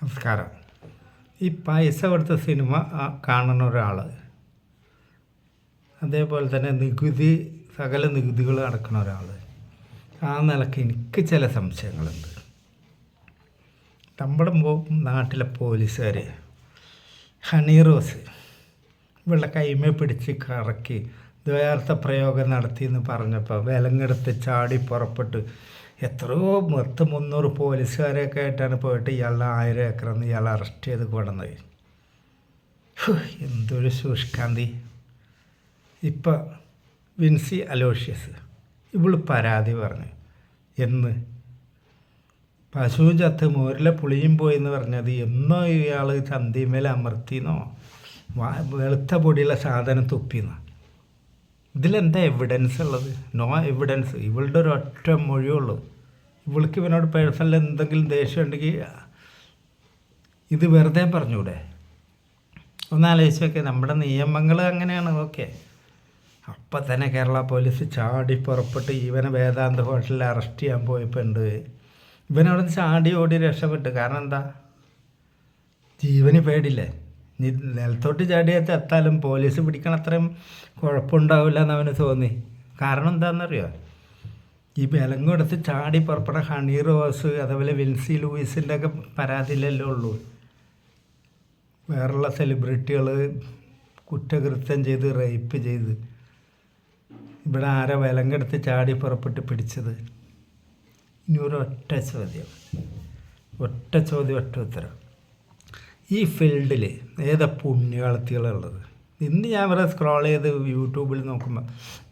നമസ്കാരം. ഈ പൈസ കൊടുത്ത സിനിമ കാണുന്ന ഒരാൾ, അതേപോലെ തന്നെ സകല നികുതികൾ അടക്കുന്ന ഒരാൾ, ആ നിലയ്ക്ക് എനിക്ക് ചില സംശയങ്ങളുണ്ട്. നമ്മുടെ നാട്ടിലെ പോലീസുകാർ ഹണി റോസ് ഇവളുടെ കൈമേ പിടിച്ച് കറക്കി ദ്വയാർത്ഥ പ്രയോഗം നടത്തിയെന്ന് പറഞ്ഞപ്പോൾ വിലങ്ങെടുത്ത് ചാടി പുറപ്പെട്ട് എത്രയോ 300 പോലീസുകാരെയൊക്കെ ആയിട്ടാണ് പോയിട്ട് ഇയാളുടെ 1000 ഏക്കറെന്ന് ഇയാളെ അറസ്റ്റ് ചെയ്ത് കൊണ്ടുവന്നത്. എന്തൊരു ശുഷ്കാന്തി. ഇപ്പം വിൻസി അലോഷ്യസ് ഇവൾ പരാതി പറഞ്ഞു. എന്ന് പശുവും ചത്ത് മോരിലെ പുളിയും പോയി എന്ന് പറഞ്ഞത് എന്നോ ഇയാൾ ചന്തിമേൽ അമർത്തിന്നോ വെളുത്ത പൊടിയുള്ള സാധനം തുപ്പിന്നോ. ഇതിലെന്താ എവിഡൻസ് ഉള്ളത്? No evidence. ഇവളുടെ ഒരു ഒറ്റ മൊഴിയുള്ളൂ. ഇവൾക്ക് ഇവനോട് പേഴ്സണൽ എന്തെങ്കിലും ദേഷ്യം ഉണ്ടെങ്കിൽ ഇത് വെറുതെ പറഞ്ഞൂടെ? ഒന്നാലോചിച്ച് നോക്കെ. നമ്മുടെ നിയമങ്ങൾ അങ്ങനെയാണ്. ഓക്കെ, അപ്പം തന്നെ കേരള പോലീസ് ചാടി പുറപ്പെട്ട് ഇവനെ വേദാന്ത ഹോട്ടലിൽ അറസ്റ്റ് ചെയ്യാൻ പോയപ്പോൾ ഉണ്ട് ഇവനവിടെ ചാടി ഓടി രക്ഷപ്പെട്ടു. കാരണം എന്താ? ജീവന് പേടില്ലേ? നിലത്തോട്ട് ചാടിയത്ത് എത്താലും പോലീസ് പിടിക്കണ അത്രയും കുഴപ്പമുണ്ടാവില്ല എന്നവന് തോന്നി. കാരണം എന്താണെന്നറിയോ? ഈ വിലങ്ങെടുത്ത് ചാടി പുറപ്പെട്ട ഹണി റോസ് അതേപോലെ വിൻസി ലൂയിസിൻ്റെ ഒക്കെ പരാതിയിലല്ലേ ഉള്ളൂ. വേറുള്ള സെലിബ്രിറ്റികൾ കുറ്റകൃത്യം ചെയ്ത് റേപ്പ് ചെയ്ത് ഇവിടെ ആരെ വിലങ്ങെടുത്ത് ചാടി പുറപ്പെട്ട് പിടിച്ചത്? ഇനി ഒറ്റ ചോദ്യം, ഒറ്റ ഉത്തരം. ഈ ഫീൽഡിൽ ഏതാ പുണ്യകളത്തികളുള്ളത്? ഇന്ന് ഞാൻ ഇവിടെ സ്ക്രോൾ ചെയ്ത് യൂട്യൂബിൽ നോക്കുമ്പോൾ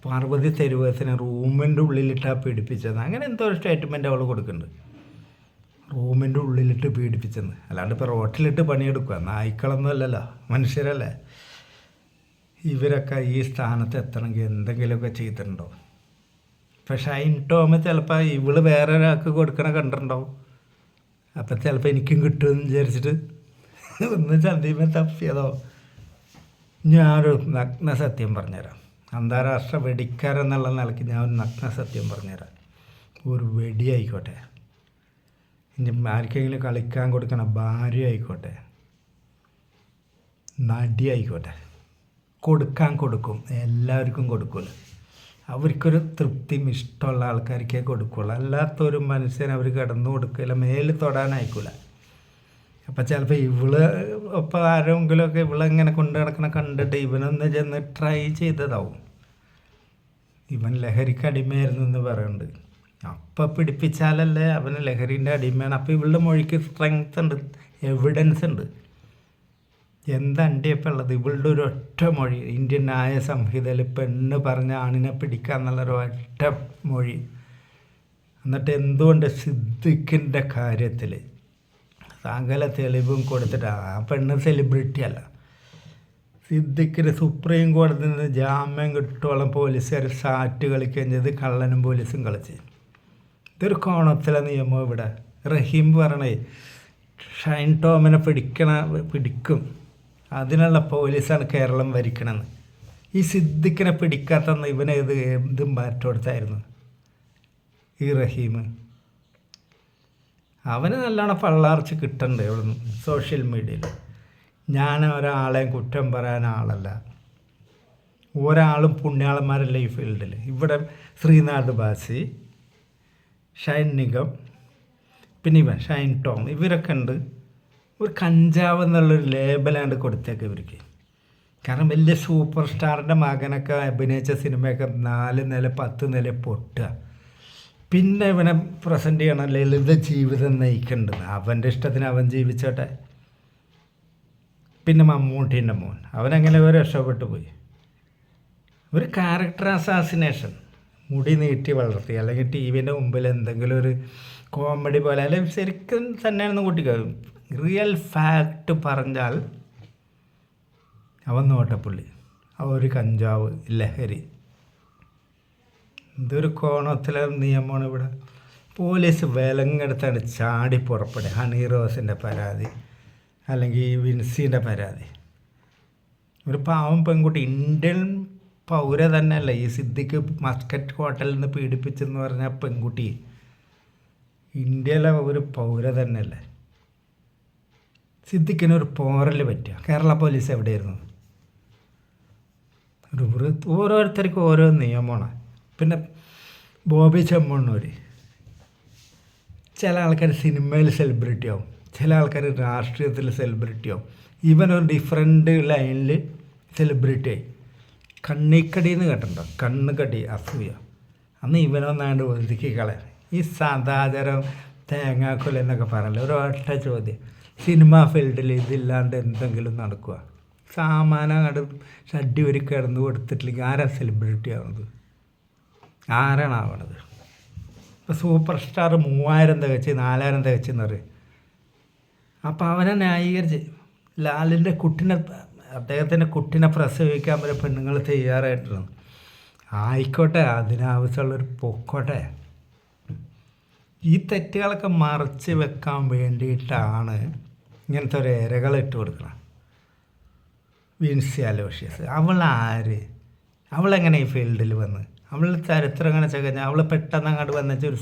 പാർവതി തെരുവത്തിന് റൂമിൻ്റെ ഉള്ളിലിട്ടാണ് പീഡിപ്പിച്ചത്. അങ്ങനെ എന്തോ ഒരു സ്റ്റേറ്റ്മെൻറ്റ് അവൾ കൊടുക്കുന്നുണ്ട്. റൂമിൻ്റെ ഉള്ളിലിട്ട് പീഡിപ്പിച്ചെന്ന്. അല്ലാണ്ട് ഇപ്പോൾ റോട്ടിലിട്ട് പണിയെടുക്കുക. നായ്ക്കളൊന്നും അല്ലല്ലോ, മനുഷ്യരല്ലേ. ഇവരൊക്കെ ഈ സ്ഥാനത്ത് എത്തണമെങ്കിൽ എന്തെങ്കിലുമൊക്കെ ചെയ്തിട്ടുണ്ടോ? ഇപ്പം ഷൈൻ ടോം ചിലപ്പോൾ ഇവള് വേറെ ഒരാൾക്ക് കൊടുക്കണ കണ്ടിട്ടുണ്ടാവും. അപ്പം ചിലപ്പോൾ എനിക്കും കിട്ടുമെന്ന് വിചാരിച്ചിട്ട് ഒന്ന് ചന്തിമേ തപ്പിയതോ. ഞാനൊരു നഗ്ന സത്യം പറഞ്ഞുതരാം. അന്താരാഷ്ട്ര വെടിക്കാരെന്നുള്ള നിലയ്ക്ക് ഞാൻ ഒരു നഗ്ന സത്യം പറഞ്ഞുതരാം. ഒരു വെടി ആയിക്കോട്ടെ, ഇനി ആർക്കെങ്കിലും കളിക്കാൻ കൊടുക്കണ ഭാര്യ ആയിക്കോട്ടെ, നടി ആയിക്കോട്ടെ, കൊടുക്കും. എല്ലാവർക്കും കൊടുക്കില്ല. അവർക്കൊരു തൃപ്തിയും ഇഷ്ടമുള്ള ആൾക്കാർക്കേ കൊടുക്കുള്ളൂ. അല്ലാത്തൊരു മനുഷ്യൻ അവർ കിടന്നു കൊടുക്കില്ല, മേല് തൊടാനായിക്കില്ല. അപ്പം ചിലപ്പോൾ ഇവള് ഒപ്പം ആരെങ്കിലുമൊക്കെ ഇവളെങ്ങനെ കൊണ്ടു നടക്കണം കണ്ടിട്ട് ഇവനൊന്ന് ചെന്ന് ട്രൈ ചെയ്തതാവും. ഇവൻ ലഹരിക്ക് അടിമയായിരുന്നു എന്ന് പറയുന്നുണ്ട്. അപ്പം പിടിപ്പിച്ചാലല്ലേ അവന് ലഹരീൻ്റെ അടിമയാണ്. അപ്പോൾ ഇവളുടെ മൊഴിക്ക് സ്ട്രെങ്ത് ഉണ്ട്, എവിഡൻസ് ഉണ്ട്. എന്തണ്ടിയപ്പോൾ ഉള്ളത്? ഇവളുടെ ഒരു ഒറ്റ മൊഴി. ഇന്ത്യൻ ന്യായ സംഹിതയിൽ പെണ്ണ് പറഞ്ഞ ആണിനെ പിടിക്കാന്നുള്ളൊരു ഒറ്റ മൊഴി. എന്നിട്ട് എന്തുകൊണ്ട് സിദ്ദിഖിൻ്റെ കാര്യത്തിൽ സകല തെളിവും കൊടുത്തിട്ട് ആ പെണ്ണ് സെലിബ്രിറ്റി അല്ല. സിദ്ദിഖിന് സുപ്രീം കോടതിയിൽ നിന്ന് ജാമ്യം കിട്ടുവോളം പോലീസുകാർ സാറ്റ് കളിക്കുകയും ചെയ്ത് കള്ളനും പോലീസും കളിച്ച്. ഇതൊരു കോണത്തിലെ നിയമം. ഇവിടെ റഹീം പറയണേ ഷൈൻ ടോമിനെ പിടിക്കും, അതിനുള്ള പോലീസാണ് കേരളം ഭരിക്കണമെന്ന്. ഈ സിദ്ദിഖിനെ പിടിക്കാത്തന്ന് എന്ത് മാറ്റം കൊടുത്തായിരുന്നു ഈ റഹീം? അവന് നല്ലോണം പള്ളാർച്ച് കിട്ടണ്ടേ ഇവിടുന്ന് സോഷ്യൽ മീഡിയയിൽ. ഞാൻ ഒരാളെയും കുറ്റം പറയാൻ ആളല്ല. ഒരാളും പുണ്യാളന്മാരല്ല ഈ ഫീൽഡിൽ. ഇവിടെ ശ്രീനാഥ് ബാസി, ഷൈൻ നിഗം, പിന്നെ ഇവൻ ഷൈൻ ടോം, ഇവരൊക്കെ ഉണ്ട്. ഒരു കഞ്ചാവ് എന്നുള്ളൊരു ലേബലാണ്ട് കൊടുത്തേക്ക് ഇവർക്ക്. കാരണം വലിയ സൂപ്പർ സ്റ്റാറിൻ്റെ മകനൊക്കെ അഭിനയിച്ച സിനിമയൊക്കെ 4 നില 10 നില പൊട്ടുക. പിന്നെ ഇവനെ പ്രസൻറ്റ് ചെയ്യണം ലളിത ജീവിതം നയിക്കേണ്ടത്. അവൻ്റെ ഇഷ്ടത്തിന് അവൻ ജീവിച്ചോട്ടെ. പിന്നെ മമ്മൂട്ടീൻ്റെ മോൻ, അവനെങ്ങനെ രക്ഷപ്പെട്ടു പോയി. ഒരു ക്യാരക്ടർ അസാസിനേഷൻ. മുടി നീട്ടി വളർത്തി, അല്ലെങ്കിൽ ടി വിൻ്റെ മുമ്പിൽ എന്തെങ്കിലും ഒരു കോമഡി പോലെ, അല്ലെങ്കിൽ ശരിക്കും തന്നെയാണെന്ന് കൂട്ടിക്കോ. റിയൽ ഫാക്റ്റ് പറഞ്ഞാൽ അവൻ നോട്ടപ്പുള്ളി, ഒരു കഞ്ചാവ്, ലഹരി. ഇതൊരു കോണത്തിലെ നിയമമാണ് ഇവിടെ. പോലീസ് വിലങ്ങെടുത്താണ് ചാടി പുറപ്പെടുക. ഹണി റോസിൻ്റെ പരാതി, അല്ലെങ്കിൽ വിൻസിൻ്റെ പരാതി. ഒരു പാവം പെൺകുട്ടി, ഇന്ത്യൻ പൗര തന്നെയല്ല. ഈ സിദ്ദിഖ് മസ്കറ്റ് ഹോട്ടലിൽ നിന്ന് പീഡിപ്പിച്ചെന്ന് പറഞ്ഞ പെൺകുട്ടി ഇന്ത്യയിലെ ഒരു പൗര തന്നെയല്ലേ. സിദ്ദിഖിന് ഒരു പോറൽ പറ്റുക. കേരള പോലീസ് എവിടെയായിരുന്നു? ഓരോരുത്തർക്കും ഓരോ നിയമമാണ്. പിന്നെ ബോബി ചെമ്മണ്ണൂർ, ചില ആൾക്കാർ സിനിമയിൽ സെലിബ്രിറ്റി ആവും, ചില ആൾക്കാർ രാഷ്ട്രീയത്തിൽ സെലിബ്രിറ്റി ആവും. ഇവനൊരു ഡിഫറെൻ്റ് ലൈനിൽ സെലിബ്രിറ്റി ആയി. കണ്ണിക്കടി എന്ന് കേട്ടിട്ടുണ്ടോ? കണ്ണുകടി, അസൂയ. അന്ന് ഇവനൊന്നാണ്ട് ഒതുക്കി കളയാൻ. ഈ സദാചാരം തേങ്ങാക്കൊല എന്നൊക്കെ പറയല്ലേ. ഒരൊറ്റ ചോദ്യം, സിനിമ ഫീൽഡിൽ ഇതില്ലാണ്ട് എന്തെങ്കിലും നടക്കുക? സാമാനം കണ്ട് ഷഡ്ഡി ഒരു കിടന്നു കൊടുത്തിട്ടില്ലെങ്കിൽ ആരാ സെലിബ്രിറ്റി ആവുന്നത്? ആരാണ് ആവണത്? ഇപ്പോൾ സൂപ്പർ സ്റ്റാർ 3000 തികച്ച് 4000 തികച്ചെന്ന് പറയും. അപ്പോൾ അവനെ ന്യായീകരിച്ച് ലാലിൻ്റെ അദ്ദേഹത്തിൻ്റെ കുട്ടിനെ പ്രസവിക്കാൻ വരെ പെണ്ണുങ്ങൾ തയ്യാറായിട്ടിരുന്നു. ആയിക്കോട്ടെ, അതിനാവശ്യമുള്ളൊരു പൊക്കോട്ടെ. ഈ തെറ്റുകളൊക്കെ മറച്ച് വെക്കാൻ വേണ്ടിയിട്ടാണ് ഇങ്ങനത്തെ ഒരു ഇരകളിട്ട് കൊടുക്കണം. വിൻസി അലോഷ്യസ് അവൾ ആര്? അവളെങ്ങനെ ഈ ഫീൽഡിൽ വന്ന്? അവളുടെ ചരിത്രം എങ്ങനെ കഴിഞ്ഞാൽ അവൾ പെട്ടെന്ന് അങ്ങോട്ട് വന്നിട്ട് ഒരു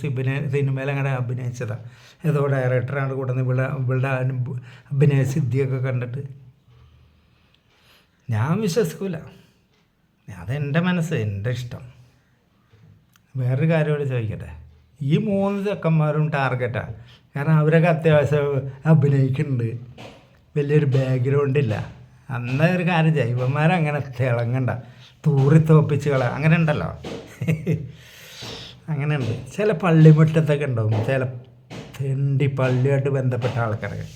സിനിമയിൽ അങ്ങനെ അഭിനയിച്ചതാണ്. ഏതോ ഡയറക്ടറാണ് കൂടെ ഇവളുടെ അഭിനയ സിദ്ധിയൊക്കെ കണ്ടിട്ട് ഞാൻ വിശ്വസിക്കൂല. അതെൻ്റെ മനസ്സ്, എൻ്റെ ഇഷ്ടം. വേറൊരു കാര്യമോട് ചോദിക്കട്ടെ, ഈ 3 ചെക്കന്മാരും ടാർഗറ്റാണ്. കാരണം അവരൊക്കെ അത്യാവശ്യം അഭിനയിക്കുന്നുണ്ട്, വലിയൊരു ബാക്ക്ഗ്രൗണ്ടില്ല. അന്ന ഒരു കാര്യം ജൈവന്മാരങ്ങനെ തിളങ്ങണ്ട, തൂറി തോപ്പിച്ച് അങ്ങനെ ഉണ്ടല്ലോ. അങ്ങനെ ഉണ്ട്. ചില പള്ളിമുറ്റത്തൊക്കെ ഉണ്ടാവും ചില തെണ്ടി പള്ളിയായിട്ട് ബന്ധപ്പെട്ട ആൾക്കാരൊക്കെ.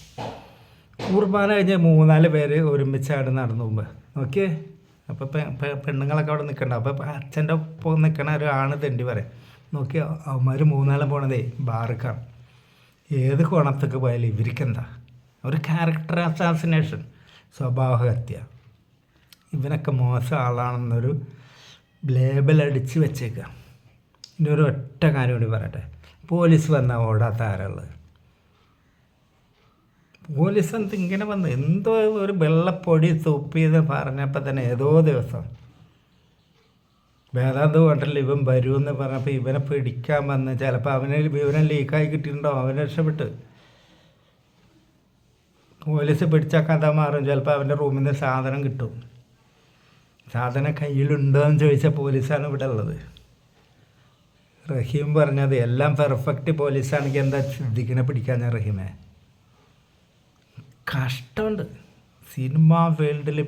കുർബാന കഴിഞ്ഞ് 3-4 പേര് ഒരുമിച്ചായിട്ട് നടന്നു പോകുമ്പോൾ നോക്കിയേ. അപ്പോൾ പെണ്ണുങ്ങളൊക്കെ അവിടെ നിൽക്കണ്ട. അപ്പോൾ അച്ഛൻ്റെ ഒപ്പം നിൽക്കണ ഒരു ആണ് തെണ്ടി പറയാം. നോക്കിയാൽ അവന്മാർ 3-4 പോണതേ ബാർക്കാണ്. ഏത് കോണത്തൊക്കെ പോയാലും ഇവർക്കെന്താ? ഒരു ക്യാരക്ടർ അസാസിനേഷൻ, സ്വഭാവഹത്യ. ഇവനൊക്കെ മോശം ആളാണെന്നൊരു ലേബൽ അടിച്ച് വെച്ചേക്കുക. ഇനി ഒരു ഒറ്റ കാര്യം കൂടി പറയട്ടെ, പോലീസ് വന്നാൽ ഓടാത്ത ആരുള്ളത്? പോലീസ് എന്ത് ഇങ്ങനെ വന്ന് എന്തോ ഒരു വെള്ളപ്പൊടി തുപ്പിയെന്ന് പറഞ്ഞപ്പോൾ തന്നെ ഏതോ ദിവസം വേദാന്ത് ഹോട്ടലിൽ ഇവൻ വരുമെന്ന് പറഞ്ഞപ്പോൾ ഇവനെ പിടിക്കാൻ വന്ന് ചിലപ്പോൾ ഇവനെ ലീക്കായി കിട്ടിയിട്ടുണ്ടാവും. അവനെ രക്ഷപ്പെട്ട് പോലീസ് പിടിച്ചാൽ കഥ മാറും. ചിലപ്പോൾ അവൻ്റെ റൂമിൽ നിന്ന് സാധനം കിട്ടും. സാധനം കയ്യിലുണ്ടോ എന്ന് ചോദിച്ചാൽ പോലീസാണ് ഇവിടെ ഉള്ളത്. റഹീം പറഞ്ഞത് എല്ലാം പെർഫെക്റ്റ് പോലീസാണെങ്കിൽ എന്താ സിദ്ദിഖിനെ പിടിക്കാൻ ഞാൻ റഹീമേ? കഷ്ടമുണ്ട്. സിനിമാ ഫീൽഡിൽ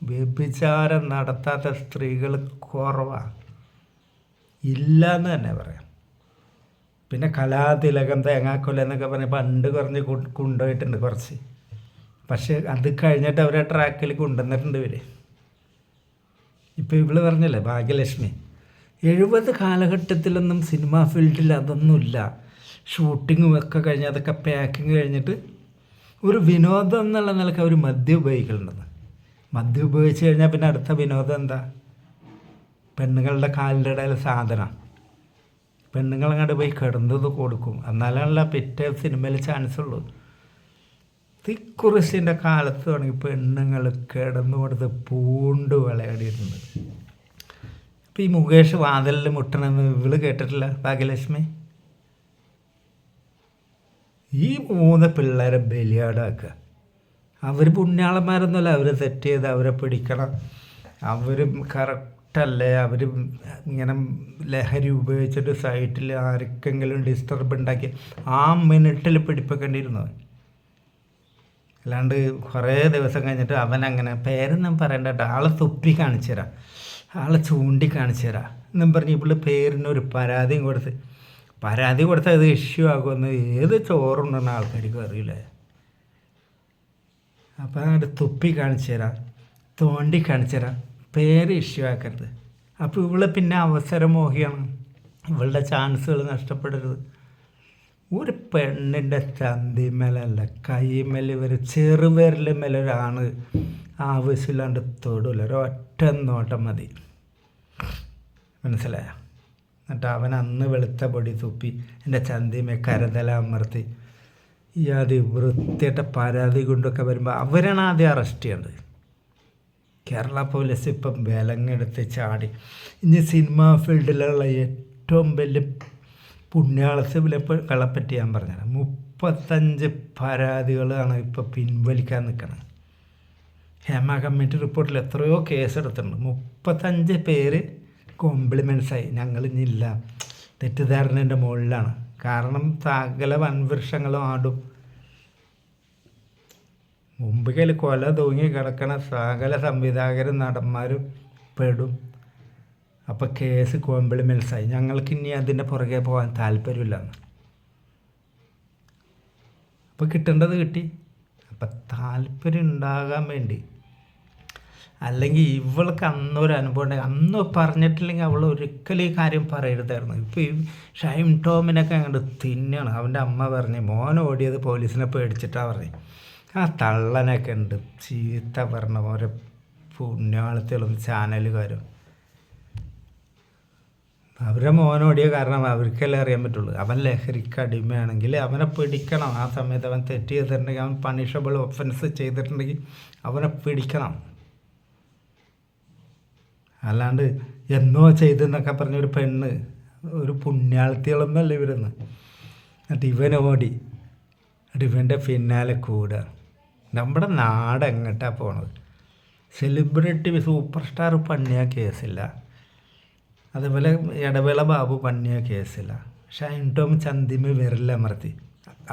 വ്യഭിചാരം നടത്താത്ത സ്ത്രീകൾ കുറവാണ്, ഇല്ലയെന്ന് തന്നെ പറയാം. പിന്നെ കലാതിലകം, തേങ്ങാക്കൊല എന്നൊക്കെ പറഞ്ഞ് പണ്ട് കുറഞ്ഞ് കൊണ്ടുപോയിട്ടുണ്ട് കുറച്ച്. പക്ഷെ അത് കഴിഞ്ഞിട്ട് അവരെ ട്രാക്കിൽ കൊണ്ടുവന്നിട്ടുണ്ട് ഇവർ. ഇപ്പോൾ ഇവള് പറഞ്ഞല്ലേ ഭാഗ്യലക്ഷ്മി, 70 കാലഘട്ടത്തിലൊന്നും സിനിമാ ഫീൽഡിൽ അതൊന്നുമില്ല. ഷൂട്ടിങ്ങും ഒക്കെ കഴിഞ്ഞ് അതൊക്കെ പാക്കിങ് കഴിഞ്ഞിട്ട് ഒരു വിനോദം എന്നുള്ള നിലയ്ക്ക് അവർ മദ്യം ഉപയോഗിക്കുന്നുണ്ടെന്ന്. മദ്യം ഉപയോഗിച്ച് കഴിഞ്ഞാൽ പിന്നെ അടുത്ത വിനോദം എന്താ? പെണ്ണുങ്ങളുടെ കാലിൻ്റെ ഇടയിൽ സാധനം, പെണ്ണുങ്ങളങ്ങോട്ട് പോയി കിടന്നത് കൊടുക്കും. എന്നാലല്ല പിറ്റേ സിനിമയിൽ ചാൻസ് ഉള്ളൂ. തിക്കുറിശിൻ്റെ കാലത്ത് തുടങ്ങി പെണ്ണുങ്ങൾ കിടന്നു കൊടുത്ത് പൂണ്ട് വിളയാടിയിട്ടുണ്ട്. ഇപ്പം ഈ മുകേഷ് വാതിലിൽ മുട്ടണമെന്ന് ഇവള് കേട്ടിട്ടില്ല ഭാഗ്യലക്ഷ്മി? ഈ 3 പിള്ളേരെ ബലിയാടാക്കുക. അവർ പുണ്യാളന്മാരൊന്നുമല്ല, അവർ തെറ്റ് ചെയ്ത് അവരെ പിടിക്കണം. അവർ കറക്റ്റല്ലേ? അവർ ഇങ്ങനെ ലഹരി ഉപയോഗിച്ചിട്ട് സൈറ്റിൽ ആർക്കെങ്കിലും ഡിസ്റ്റർബ് ഉണ്ടാക്കി ആ മിനിറ്റിൽ പിടിപ്പിക്കേണ്ടിയിരുന്നു. അല്ലാണ്ട് കുറേ ദിവസം കഴിഞ്ഞിട്ട് അവനങ്ങനെ പേരൊന്നും പറയണ്ട കേട്ടോ, ആളെ തുപ്പി കാണിച്ചു തരാം, ആളെ ചൂണ്ടി കാണിച്ചു തരാം എന്നും പറഞ്ഞ് ഇവിടെ പേരിനൊരു പരാതിയും പരാതി കൊടുത്താൽ ഇത് ഇഷ്യൂ ആകുമെന്ന് ഏത് ചോറുണ്ടെന്ന് ആൾക്കാർക്ക് അറിയില്ല. അപ്പം അങ്ങോട്ട് തുപ്പി കാണിച്ചു തരാം, തോണ്ടി കാണിച്ചു തരാം, പേര് ഇഷ്യൂ ആക്കരുത്. അപ്പോൾ ഇവള് പിന്നെ അവസരമോഹിയാണ്, ഇവളുടെ ചാൻസുകൾ നഷ്ടപ്പെടരുത്. ഒരു പെണ്ണിൻ്റെ ചന്തിമേലല്ല കൈമേൽ ഇവർ ചെറുപേരിൽ മേലൊരാണ് ആവശ്യമില്ലാണ്ട് തൊടില്ല. ഒരൊറ്റ നോട്ടം മതി, മനസ്സിലായ? എന്നിട്ട് അവൻ അന്ന് വെളുത്ത പൊടി തുപ്പി എൻ്റെ ചന്തിമേ കരുതല അമർത്തി ഈ ആദ്യം വൃത്തിയായിട്ട പരാതി കൊണ്ടൊക്കെ വരുമ്പോൾ അവരാണ് ആദ്യം അറസ്റ്റ് ചെയ്യേണ്ടത്. കേരള പോലീസ് ഇപ്പം വിലങ്ങെടുത്ത് ചാടി. ഇനി സിനിമാ ഫീൽഡിലുള്ള ഏറ്റവും വലിയ പുണ്യാളത്തികളെപ്പറ്റി ഞാൻ പറഞ്ഞുതരാം. 35 പരാതികളാണ് ഇപ്പോൾ പിൻവലിക്കാൻ നിൽക്കുന്നത്. ഹേമ കമ്മിറ്റി റിപ്പോർട്ടിൽ എത്രയോ കേസെടുത്തിട്ടുണ്ട്. 35 പേര് കോംപ്ലിമെൻസായി. ഞങ്ങൾ ഇനിയില്ല, തെറ്റിദ്ധാരണൻ്റെ മുകളിലാണ്. കാരണം സകല വൻവൃക്ഷങ്ങളും ആടും. മുമ്പുകയിൽ കൊല തൂങ്ങി കിടക്കണ സകല സംവിധായകരും നടന്മാരും പെടും. അപ്പോൾ കേസ് കോംപ്ലിമെൻസായി. ഞങ്ങൾക്ക് ഇനി അതിൻ്റെ പുറകെ പോകാൻ താല്പര്യമില്ല. അപ്പോൾ കിട്ടേണ്ടത് കിട്ടി. അപ്പം താല്പര്യം ഉണ്ടാകാൻ വേണ്ടി, അല്ലെങ്കിൽ ഇവൾക്ക് അന്നൊരു അനുഭവം ഉണ്ടെങ്കിൽ അന്ന് പറഞ്ഞിട്ടില്ലെങ്കിൽ അവൾ ഒരിക്കലും ഈ കാര്യം പറയരുതായിരുന്നു. ഇപ്പോൾ ഈ ഷൈം ടോമിനൊക്കെ അങ്ങോട്ട് തിന്നാണ്. അവൻ്റെ അമ്മ പറഞ്ഞ് മോൻ ഓടിയത് പോലീസിനെ പേടിച്ചിട്ടാണ് പറഞ്ഞത്. ആ തള്ളനൊക്കെ ഉണ്ട് ചീത്ത പറഞ്ഞ ഓരോ പുണ്യാളത്തിലും ചാനലുകാരും. അവരുടെ മോനോടിയ കാരണം അവർക്കല്ലേ അറിയാൻ പറ്റുള്ളൂ. അവൻ ലഹരിക്ക് അടിമയാണെങ്കിൽ അവനെ പിടിക്കണം. ആ സമയത്ത് അവൻ തെറ്റ് ചെയ്തിട്ടുണ്ടെങ്കിൽ, അവൻ പണിഷബിൾ ഒഫൻസ് ചെയ്തിട്ടുണ്ടെങ്കിൽ അവനെ പിടിക്കണം. അല്ലാണ്ട് എന്നോ ചെയ്തെന്നൊക്കെ പറഞ്ഞൊരു പെണ്ണ്, ഒരു പുണ്യാളത്തികളൊന്നുമല്ല ഇവരെന്ന്. എന്നിട്ട് ഇവനോടി, എന്നിട്ട് ഇവൻ്റെ പിന്നാലെ കൂടുക. നമ്മുടെ നാട് എങ്ങോട്ടാണ് പോണത്? സെലിബ്രിറ്റി സൂപ്പർ സ്റ്റാർ പണിയ കേസില്ല, അതേപോലെ ഇടവേള ബാബു പണിയ കേസില്ല. ഷൈൻ ടോം ചന്തിമ വിരലമർത്തി.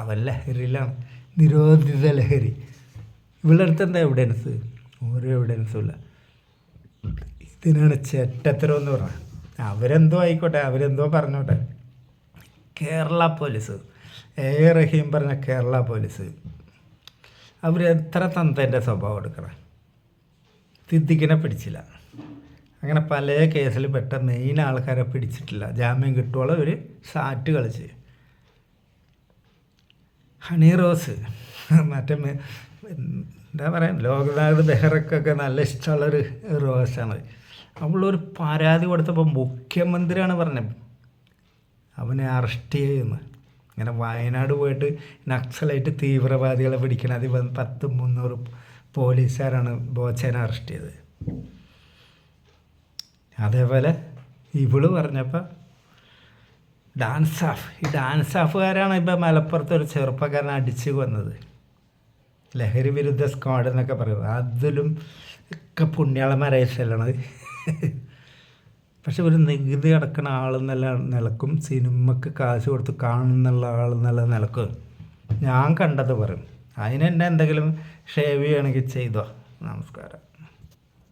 അവൻ ലഹരിയിലാണ്, നിരോധിത ലഹരി. ഇവിടെ അടുത്ത് എന്താ എവിഡൻസ്? ഓരോ എവിഡൻസും ഇല്ല. ഇതിനാണ് ചെറ്റത്തരം എന്ന് പറഞ്ഞത്. അവരെന്തോ ആയിക്കോട്ടെ, അവരെന്തോ പറഞ്ഞോട്ടെ. കേരള പോലീസ്, റഹീം പറഞ്ഞ കേരള പോലീസ്, അവർ എത്ര തന്തേൻ്റെ സ്വഭാവം എടുക്കണം. സിദ്ദിഖിനെ പിടിച്ചില്ല. അങ്ങനെ പല കേസിൽ പെട്ട മെയിൻ ആൾക്കാരെ പിടിച്ചിട്ടില്ല. ജാമ്യം കിട്ടുവോളം ഒരു സാറ്റ് കളിച്ച്. ഹണി റോസ്, മറ്റേ എന്താ പറയുക, ലോക്നാഥ് ബെഹ്റക്കൊക്കെ നല്ല ഇഷ്ടമുള്ളൊരു റോസാണ്. അവളൊരു പരാതി കൊടുത്തപ്പോൾ മുഖ്യമന്ത്രിയാണ് പറഞ്ഞത് അവനെ അറസ്റ്റ് ചെയ്യുമെന്ന്. ഇങ്ങനെ വയനാട് പോയിട്ട് നക്സലായിട്ട് തീവ്രവാദികളെ പിടിക്കണം. അത് 100-300 പോലീസുകാരാണ് ബോച്ചേനെ അറസ്റ്റ് ചെയ്തത്. അതേപോലെ ഇവള് പറഞ്ഞപ്പോൾ ഡാൻസ് ഓഫുകാരാണ് ഇപ്പം മലപ്പുറത്ത് ഒരു ചെറുപ്പക്കാരനെ അടിച്ച് കൊന്നത്. ലഹരി വിരുദ്ധ സ്ക്വാഡ് എന്നൊക്കെ പറയും. അതിലും ഒക്കെ പുണ്യാളന്മാരായി ചെല്ലണത്. പക്ഷെ ഒരു നികുതി അടക്കുന്ന ആളെന്നുള്ള നിലക്കും, സിനിമക്ക് കാശ് കൊടുത്ത് കാണുന്നുള്ള ആളെന്നുള്ള നിലക്കും ഞാൻ കണ്ടത് പറയും. അതിനെന്നെ എന്തെങ്കിലും ഷേവ് ചെയ്യണമെങ്കിൽ ചെയ്തോ. നമസ്കാരം.